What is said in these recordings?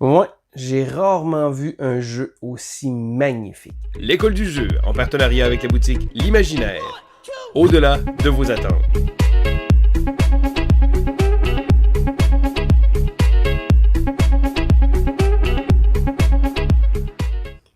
Ouais, j'ai rarement vu un jeu aussi magnifique. L'école du jeu, en partenariat avec la boutique L'Imaginaire. Au-delà de vos attentes.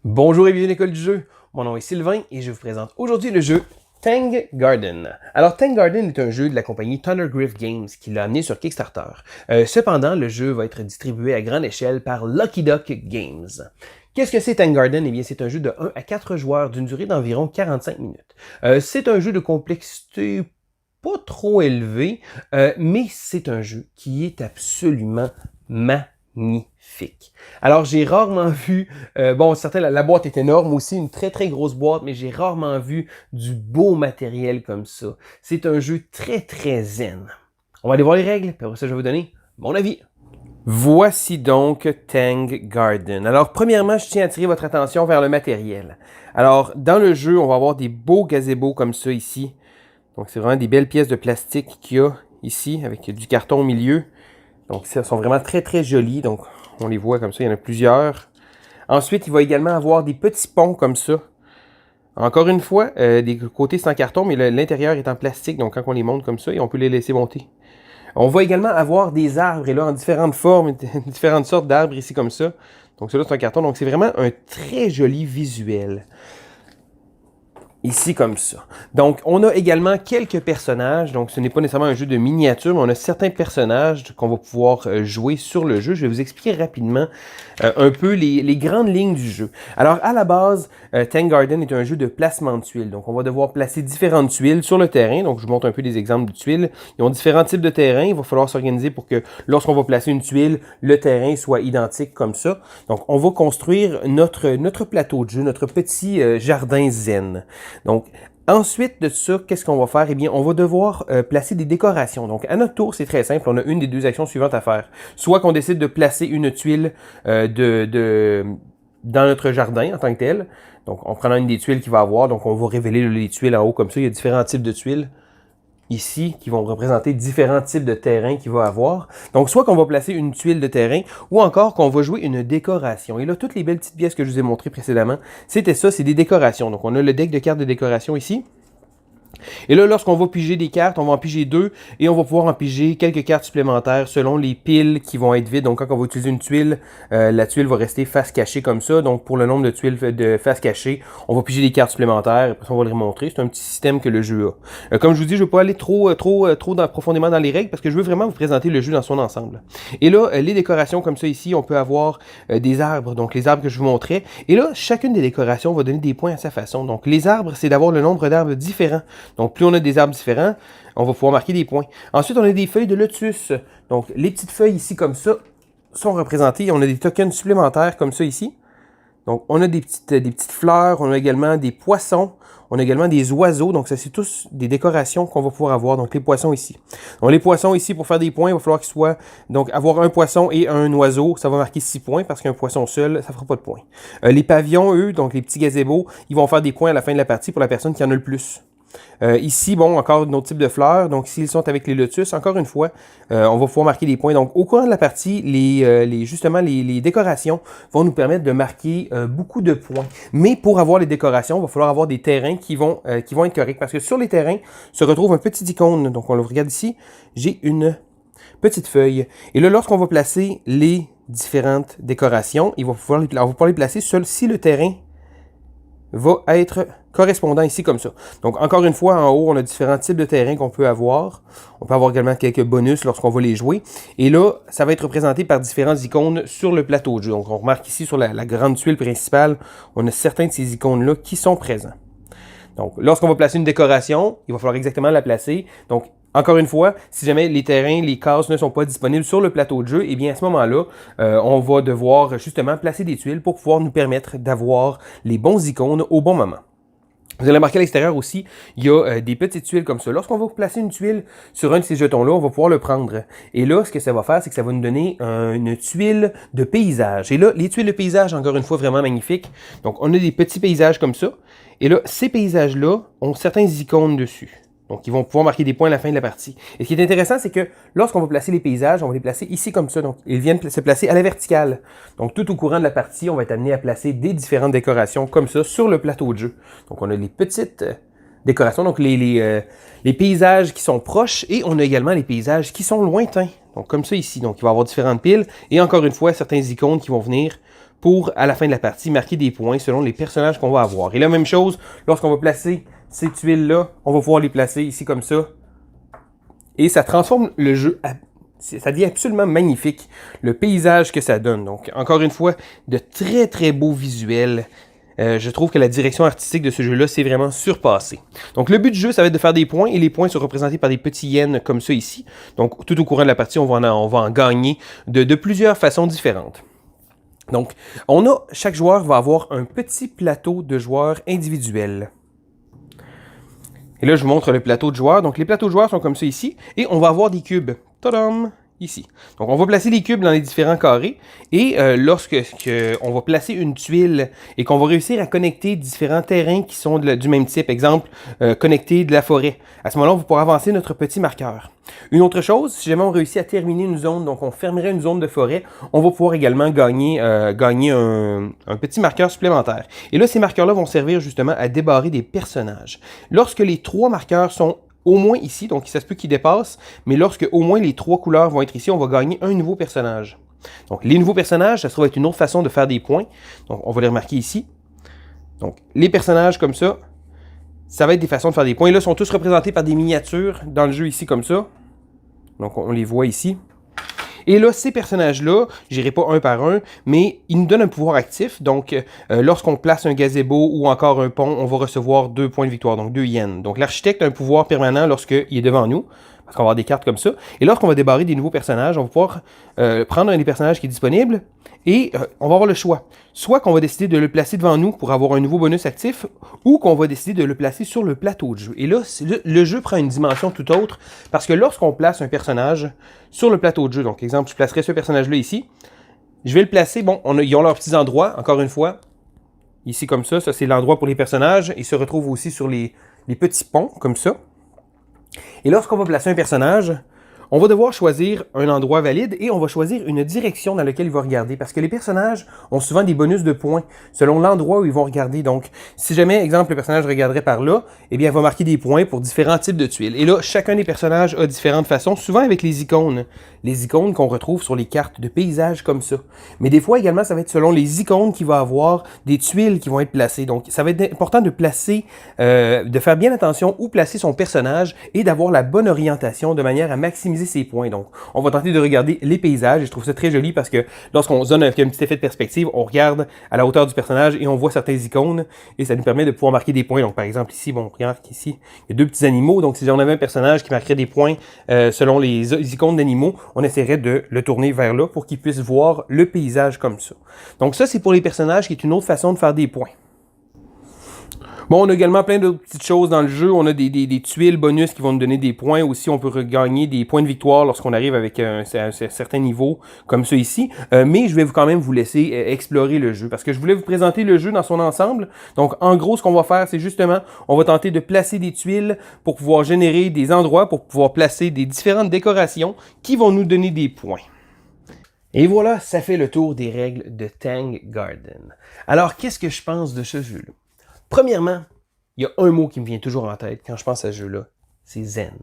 Bonjour et bienvenue à l'école du jeu. Mon nom est Sylvain et je vous présente aujourd'hui le jeu Tank Garden. Alors, Tank Garden est un jeu de la compagnie Thundergriff Games qui l'a amené sur Kickstarter. Cependant, le jeu va être distribué à grande échelle par Lucky Duck Games. Qu'est-ce que c'est Tank Garden? Eh bien, c'est un jeu de 1 à 4 joueurs d'une durée d'environ 45 minutes. C'est un jeu de complexité pas trop élevée, mais c'est un jeu qui est absolument magnifique. Alors, j'ai rarement vu, certain, la boîte est énorme aussi, une très très grosse boîte, mais j'ai rarement vu du beau matériel comme ça. C'est un jeu très très zen. On va aller voir les règles, puis après ça, je vais vous donner mon avis. Voici donc Tank Garden. Alors, premièrement, je tiens à attirer votre attention vers le matériel. Alors, dans le jeu, on va avoir des beaux gazebos comme ça ici. Donc, c'est vraiment des belles pièces de plastique qu'il y a ici, avec du carton au milieu. Donc, elles sont vraiment très très jolies. Donc, on les voit comme ça, il y en a plusieurs. Ensuite, il va également avoir des petits ponts comme ça. Encore une fois, des côtés c'est en carton, mais l'intérieur est en plastique. Donc, quand on les monte comme ça, on peut les laisser monter. On va également avoir des arbres, et là, en différentes formes, différentes sortes d'arbres ici comme ça. Donc, celui-là, c'est un carton. Donc, c'est vraiment un très joli visuel. Ici, comme ça. Donc, on a également quelques personnages. Donc, ce n'est pas nécessairement un jeu de miniature, mais on a certains personnages qu'on va pouvoir jouer sur le jeu. Je vais vous expliquer rapidement un peu les grandes lignes du jeu. Alors, à la base, Tank Garden est un jeu de placement de tuiles. Donc, on va devoir placer différentes tuiles sur le terrain. Donc, je vous montre un peu des exemples de tuiles. Ils ont différents types de terrain. Il va falloir s'organiser pour que lorsqu'on va placer une tuile, le terrain soit identique comme ça. Donc, on va construire notre plateau de jeu, notre petit jardin zen. Donc, ensuite de ça, qu'est-ce qu'on va faire? Eh bien, on va devoir placer des décorations. Donc, à notre tour, c'est très simple. On a une des deux actions suivantes à faire. Soit qu'on décide de placer une tuile dans notre jardin en tant que tel. Donc, en prenant une des tuiles qu'il va avoir. Donc, on va révéler les tuiles en haut comme ça. Il y a différents types de tuiles ici qui vont représenter différents types de terrains qu'il va avoir. Donc, soit qu'on va placer une tuile de terrain ou encore qu'on va jouer une décoration. Et là, toutes les belles petites pièces que je vous ai montrées précédemment, c'était ça, c'est des décorations. Donc, on a le deck de cartes de décoration ici. Et là, lorsqu'on va piger des cartes, on va en piger 2 et on va pouvoir en piger quelques cartes supplémentaires selon les piles qui vont être vides. Donc, quand on va utiliser une tuile, la tuile va rester face cachée comme ça. Donc, pour le nombre de tuiles de face cachée, on va piger des cartes supplémentaires et après on va les remontrer. C'est un petit système que le jeu a. Comme je vous dis, je ne vais pas aller trop profondément dans les règles parce que je veux vraiment vous présenter le jeu dans son ensemble. Et là, les décorations comme ça ici, on peut avoir des arbres, donc les arbres que je vous montrais. Et là, chacune des décorations va donner des points à sa façon. Donc, les arbres, c'est d'avoir le nombre d'arbres différents. Donc, plus on a des arbres différents, on va pouvoir marquer des points. Ensuite, on a des feuilles de lotus. Donc, les petites feuilles ici, comme ça, sont représentées. On a des tokens supplémentaires, comme ça, ici. Donc, on a des petites fleurs. On a également des poissons. On a également des oiseaux. Donc, ça, c'est tous des décorations qu'on va pouvoir avoir. Donc, les poissons ici. Donc, les poissons ici, pour faire des points, il va falloir qu'ils soient... Donc, avoir un poisson et un oiseau, ça va marquer 6 points parce qu'un poisson seul, ça ne fera pas de points. Les pavillons, eux, donc les petits gazebos, ils vont faire des points à la fin de la partie pour la personne qui en a le plus. Ici, bon, encore un autre type de fleurs. Donc, s'ils sont avec les lotus, encore une fois, on va pouvoir marquer des points. Donc, au cours de la partie, justement, les décorations vont nous permettre de marquer beaucoup de points. Mais pour avoir les décorations, il va falloir avoir des terrains qui vont être corrects. Parce que sur les terrains se retrouve un petit icône. Donc, on le regarde ici. J'ai une petite feuille. Et là, lorsqu'on va placer les différentes décorations, on va pouvoir les placer seul si le terrain va être correspondant ici comme ça. Donc, encore une fois, en haut, on a différents types de terrains qu'on peut avoir. On peut avoir également quelques bonus lorsqu'on va les jouer. Et là, ça va être représenté par différentes icônes sur le plateau de jeu. Donc, on remarque ici sur la grande tuile principale, on a certains de ces icônes-là qui sont présents. Donc, lorsqu'on va placer une décoration, il va falloir exactement la placer. Donc, encore une fois, si jamais les terrains, les cases ne sont pas disponibles sur le plateau de jeu, eh bien à ce moment-là, on va devoir justement placer des tuiles pour pouvoir nous permettre d'avoir les bons icônes au bon moment. Vous allez remarquer à l'extérieur aussi, il y a des petites tuiles comme ça. Lorsqu'on va placer une tuile sur un de ces jetons-là, on va pouvoir le prendre. Et là, ce que ça va faire, c'est que ça va nous donner une tuile de paysage. Et là, les tuiles de paysage, encore une fois, vraiment magnifiques. Donc, on a des petits paysages comme ça. Et là, ces paysages-là ont certains icônes dessus. Donc, ils vont pouvoir marquer des points à la fin de la partie. Et ce qui est intéressant, c'est que lorsqu'on va placer les paysages, on va les placer ici comme ça. Donc, ils viennent se placer à la verticale. Donc, tout au courant de la partie, on va être amené à placer des différentes décorations comme ça sur le plateau de jeu. Donc, on a les petites décorations, donc les paysages qui sont proches, et on a également les paysages qui sont lointains. Donc, comme ça ici. Donc, il va y avoir différentes piles. Et encore une fois, certains icônes qui vont venir pour, à la fin de la partie, marquer des points selon les personnages qu'on va avoir. Et la même chose, lorsqu'on va placer ces tuiles-là, on va pouvoir les placer ici comme ça. Et ça transforme le jeu. Ça devient absolument magnifique, le paysage que ça donne. Donc, encore une fois, de très très beaux visuels. Je trouve que la direction artistique de ce jeu-là s'est vraiment surpassée. Donc, le but du jeu, ça va être de faire des points, et les points sont représentés par des petits yens comme ça ici. Donc, tout au courant de la partie, on va en gagner de plusieurs façons différentes. Donc, chaque joueur va avoir un petit plateau de joueurs individuels. Et là, je vous montre le plateau de joueurs. Donc, les plateaux de joueurs sont comme ça ici. Et on va avoir des cubes. Tadam! Ici. Donc, on va placer les cubes dans les différents carrés. Et lorsque on va placer une tuile et qu'on va réussir à connecter différents terrains qui sont du même type, exemple, connecter de la forêt, à ce moment-là, on va pouvoir avancer notre petit marqueur. Une autre chose, si jamais on réussit à terminer une zone, donc on fermerait une zone de forêt, on va pouvoir également gagner un petit marqueur supplémentaire. Et là, ces marqueurs-là vont servir justement à débarrer des personnages. Lorsque les 3 marqueurs sont au moins ici, donc ça se peut qu'ils dépassent, mais lorsque au moins les 3 couleurs vont être ici, on va gagner un nouveau personnage. Donc les nouveaux personnages, ça se trouve être une autre façon de faire des points. Donc on va les remarquer ici. Donc les personnages comme ça, ça va être des façons de faire des points. Là, ils sont tous représentés par des miniatures dans le jeu ici comme ça. Donc on les voit ici. Et là, ces personnages-là, je n'irai pas un par un, mais ils nous donnent un pouvoir actif. Donc, lorsqu'on place un gazebo ou encore un pont, on va recevoir 2 points de victoire, donc 2 yens. Donc, l'architecte a un pouvoir permanent lorsqu'il est devant nous, parce qu'on va avoir des cartes comme ça. Et lorsqu'on va débarrer des nouveaux personnages, on va pouvoir prendre un des personnages qui est disponible et on va avoir le choix. Soit qu'on va décider de le placer devant nous pour avoir un nouveau bonus actif, ou qu'on va décider de le placer sur le plateau de jeu. Et là, le jeu prend une dimension tout autre, parce que lorsqu'on place un personnage sur le plateau de jeu, donc exemple, je placerai ce personnage-là ici, je vais le placer, bon, ils ont leurs petits endroits, encore une fois, ici comme ça c'est l'endroit pour les personnages, ils se retrouvent aussi sur les petits ponts, comme ça. Et lorsqu'on va placer un personnage, on va devoir choisir un endroit valide et on va choisir une direction dans laquelle il va regarder. Parce que les personnages ont souvent des bonus de points selon l'endroit où ils vont regarder. Donc, si jamais, exemple, le personnage regarderait par là, eh bien, il va marquer des points pour différents types de tuiles. Et là, chacun des personnages a différentes façons, souvent avec les icônes. Les icônes qu'on retrouve sur les cartes de paysages comme ça. Mais des fois, également, ça va être selon les icônes qu'il va avoir des tuiles qui vont être placées. Donc, ça va être important de placer, de faire bien attention où placer son personnage et d'avoir la bonne orientation de manière à maximiser ses points. Donc, on va tenter de regarder les paysages et je trouve ça très joli parce que lorsqu'on zone avec un petit effet de perspective, on regarde à la hauteur du personnage et on voit certaines icônes et ça nous permet de pouvoir marquer des points. Donc, par exemple, ici, bon, regarde ici, il y a 2 petits animaux. Donc, si on avait un personnage qui marquerait des points selon les icônes d'animaux, on essaierait de le tourner vers là pour qu'il puisse voir le paysage comme ça. Donc, ça, c'est pour les personnages qui est une autre façon de faire des points. Bon, on a également plein d'autres petites choses dans le jeu. On a des tuiles bonus qui vont nous donner des points. Aussi, on peut regagner des points de victoire lorsqu'on arrive avec un certain niveau, comme ça ici. Mais je vais quand même vous laisser explorer le jeu, parce que je voulais vous présenter le jeu dans son ensemble. Donc, en gros, ce qu'on va faire, c'est justement, on va tenter de placer des tuiles pour pouvoir générer des endroits, pour pouvoir placer des différentes décorations qui vont nous donner des points. Et voilà, ça fait le tour des règles de Tang Garden. Alors, qu'est-ce que je pense de ce jeu-là? Premièrement, il y a un mot qui me vient toujours en tête quand je pense à ce jeu-là, c'est zen.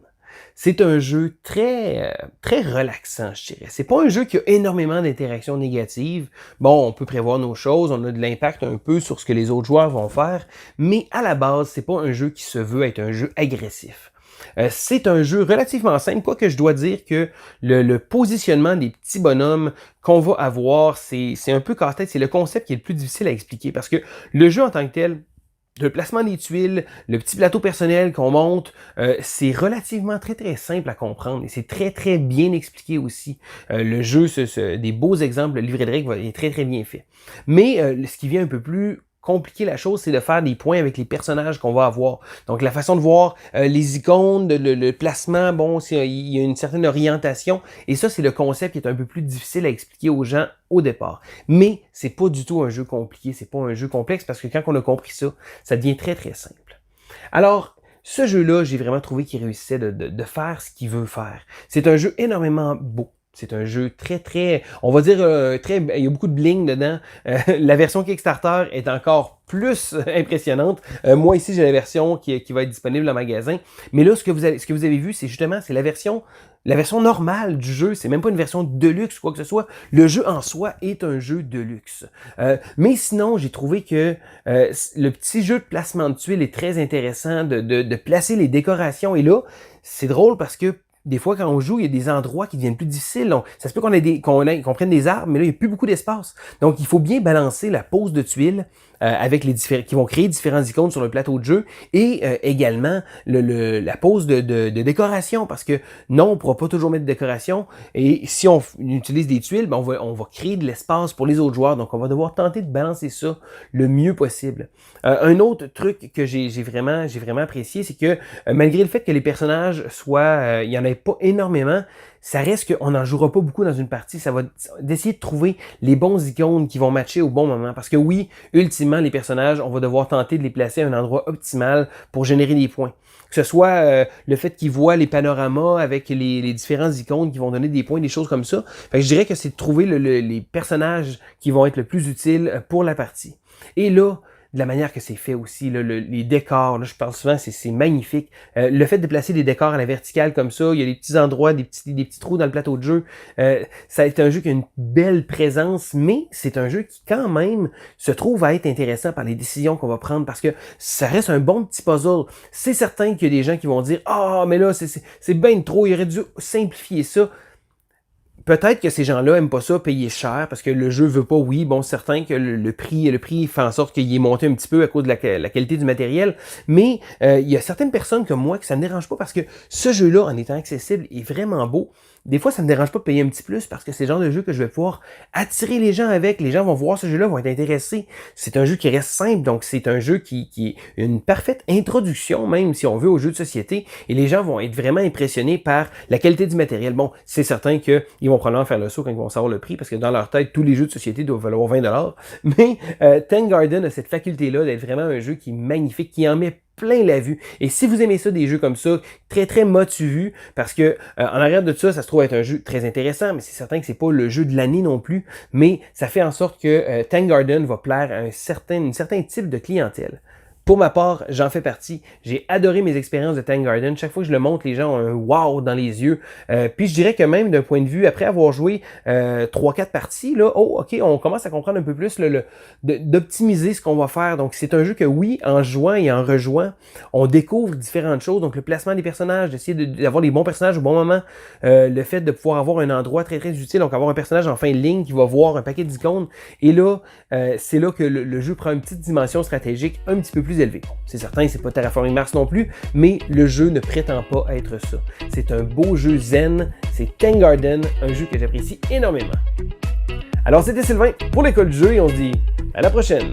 C'est un jeu très relaxant, je dirais. C'est pas un jeu qui a énormément d'interactions négatives. Bon, on peut prévoir nos choses, on a de l'impact un peu sur ce que les autres joueurs vont faire, mais à la base, c'est pas un jeu qui se veut être un jeu agressif. C'est un jeu relativement simple, quoique je dois dire que le positionnement des petits bonhommes qu'on va avoir, c'est un peu casse-tête. C'est le concept qui est le plus difficile à expliquer, parce que le jeu en tant que tel, le placement des tuiles, le petit plateau personnel qu'on monte, c'est relativement très simple à comprendre et c'est très bien expliqué aussi. Le jeu, des beaux exemples, le livret de règles est très bien fait. Mais ce qui vient un peu plus compliquer la chose, c'est de faire des points avec les personnages qu'on va avoir. Donc, la façon de voir les icônes, le placement, bon, il y a une certaine orientation. Et ça, c'est le concept qui est un peu plus difficile à expliquer aux gens au départ. Mais c'est pas du tout un jeu compliqué, c'est pas un jeu complexe, parce que quand on a compris ça, ça devient très simple. Alors, ce jeu-là, j'ai vraiment trouvé qu'il réussissait de faire ce qu'il veut faire. C'est un jeu énormément beau. C'est un jeu très, on va dire, il y a beaucoup de bling dedans. La version Kickstarter est encore plus impressionnante. Moi, ici, j'ai la version qui va être disponible en magasin. Mais là, ce que vous avez vu, c'est justement, c'est la version normale du jeu. C'est même pas une version de luxe ou quoi que ce soit. Le jeu en soi est un jeu de luxe. Mais sinon, j'ai trouvé que le petit jeu de placement de tuiles est très intéressant de placer les décorations. Et là, c'est drôle parce que des fois, quand on joue, il y a des endroits qui deviennent plus difficiles. Ça se peut qu'on prenne des arbres, mais là, il n'y a plus beaucoup d'espace. Donc, il faut bien balancer la pose de tuiles avec qui vont créer différentes icônes sur le plateau de jeu et également la pose de décoration parce que non, on ne pourra pas toujours mettre de décoration et si on utilise des tuiles, ben on va créer de l'espace pour les autres joueurs. Donc, on va devoir tenter de balancer ça le mieux possible. Un autre truc que j'ai vraiment apprécié, c'est que malgré le fait que les personnages il y en ait pas énormément, ça reste qu'on n'en jouera pas beaucoup dans une partie. Ça va d'essayer de trouver les bons icônes qui vont matcher au bon moment. Parce que oui, ultimement, les personnages, on va devoir tenter de les placer à un endroit optimal pour générer des points. Que ce soit le fait qu'ils voient les panoramas avec les différentes icônes qui vont donner des points, des choses comme ça. Fait que je dirais que c'est de trouver les personnages qui vont être le plus utiles pour la partie. Et là, de la manière que c'est fait aussi, là, les décors, là, je parle souvent, c'est magnifique. Le fait de placer des décors à la verticale comme ça, il y a des petits endroits, des petits trous dans le plateau de jeu. Ça est un jeu qui a une belle présence, mais c'est un jeu qui quand même se trouve à être intéressant par les décisions qu'on va prendre parce que ça reste un bon petit puzzle. C'est certain qu'il y a des gens qui vont dire « Ah, mais là, c'est bien trop, il aurait dû simplifier ça. » Peut-être que ces gens-là aiment pas ça payer cher parce que le jeu veut pas, oui, bon, certain que le prix fait en sorte qu'il est monté un petit peu à cause de la qualité du matériel, mais il y a certaines personnes comme moi que ça ne me dérange pas parce que ce jeu-là, en étant accessible, est vraiment beau. Des fois, ça ne me dérange pas de payer un petit plus parce que c'est le genre de jeu que je vais pouvoir attirer les gens avec. Les gens vont voir ce jeu-là, vont être intéressés. C'est un jeu qui reste simple, donc c'est un jeu qui est une parfaite introduction, même si on veut, au jeu de société. Et les gens vont être vraiment impressionnés par la qualité du matériel. Bon, c'est certain qu'ils vont probablement faire le saut quand ils vont savoir le prix parce que dans leur tête, tous les jeux de société doivent valoir 20$. Mais Ten Garden a cette faculté-là d'être vraiment un jeu qui est magnifique, qui en met plein la vue. Et si vous aimez ça, des jeux comme ça, très motivus, parce que en arrière de ça se trouve être un jeu très intéressant, mais c'est certain que c'est pas le jeu de l'année non plus, mais ça fait en sorte que Ten Garden va plaire à un certain type de clientèle. Pour ma part, j'en fais partie. J'ai adoré mes expériences de Ten Garden. Chaque fois que je le montre, les gens ont un wow dans les yeux. Puis je dirais que même d'un point de vue, après avoir joué 3-4 parties, là, ok, on commence à comprendre un peu plus d'optimiser ce qu'on va faire. Donc c'est un jeu que oui, en jouant et en rejouant, on découvre différentes choses. Donc le placement des personnages, d'essayer d'avoir les bons personnages au bon moment, le fait de pouvoir avoir un endroit très utile, donc avoir un personnage en fin de ligne qui va voir un paquet d'icônes. Et là, c'est là que le jeu prend une petite dimension stratégique un petit peu plus élevé. C'est certain, c'est pas Terraforming Mars non plus, mais le jeu ne prétend pas être ça. C'est un beau jeu zen, c'est Ten Garden, un jeu que j'apprécie énormément. Alors c'était Sylvain pour l'école du jeu et on se dit à la prochaine!